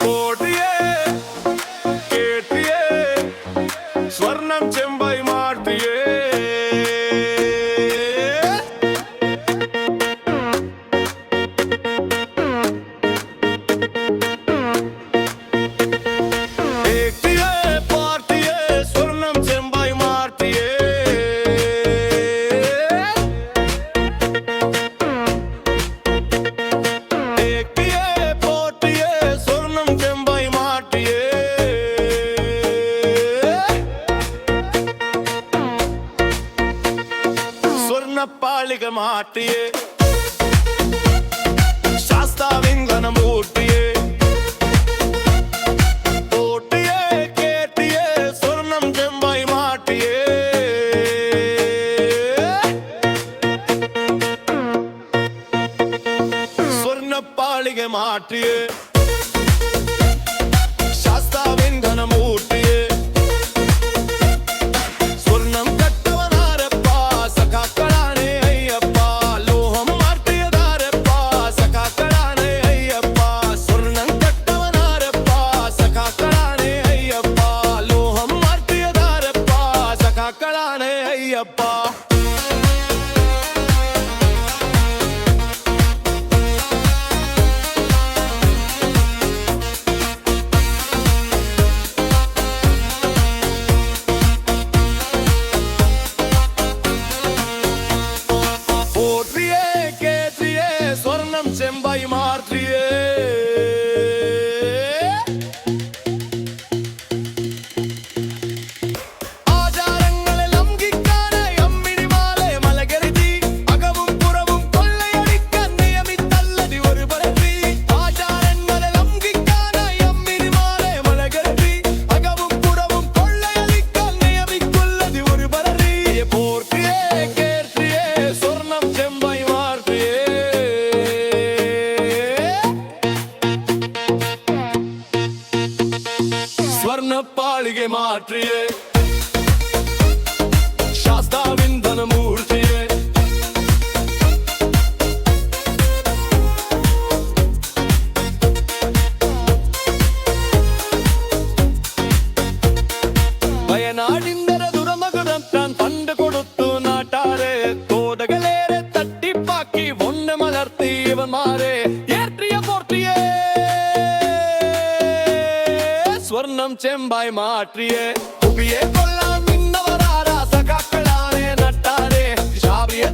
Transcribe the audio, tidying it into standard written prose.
പോട്ടിയേ കേട്ടിയേ സ്വർണം ചെമ്പായി മാറ്റിയേ പാളിക മാറ്റിയേ ശാസ്താവിങ്കനം ഊട്ടിയേ പോട്ടിയേ കേട്ടിയേ സ്വർണം ചെമ്പായി മാറ്റിയേ സ്വർണ്ണപ്പാളിക മാറ്റിയേ ശാസ്താവിങ്കനം ഊട്ടിയേ അയ്യപ്പ പോറ്റിയേ കേറ്റിയേ സ്വർണം ചെമ്പായി മാറ്റിയേ സ്വർണ്ണപ്പാളികെ മാറ്റിയേ ശാസ്താവിന്ധനമൂർത്തിയേ വയനാടിന്റെ ദുരമകുടം താൻ പണ്ട് കൊടുത്തു നാട്ടാരെ കോടകളേറെ തട്ടിപ്പാക്കി ഒന്ന് മലർത്തി ഇവന്മാരെ സ്വർണം ചെമ്പായി മാറ്റിയേ കുപ്പിയെ കൊള്ളാൻ നിന്നവരാരാ സഖാക്കളാണേ നട്ടാരേ ശാബിയെ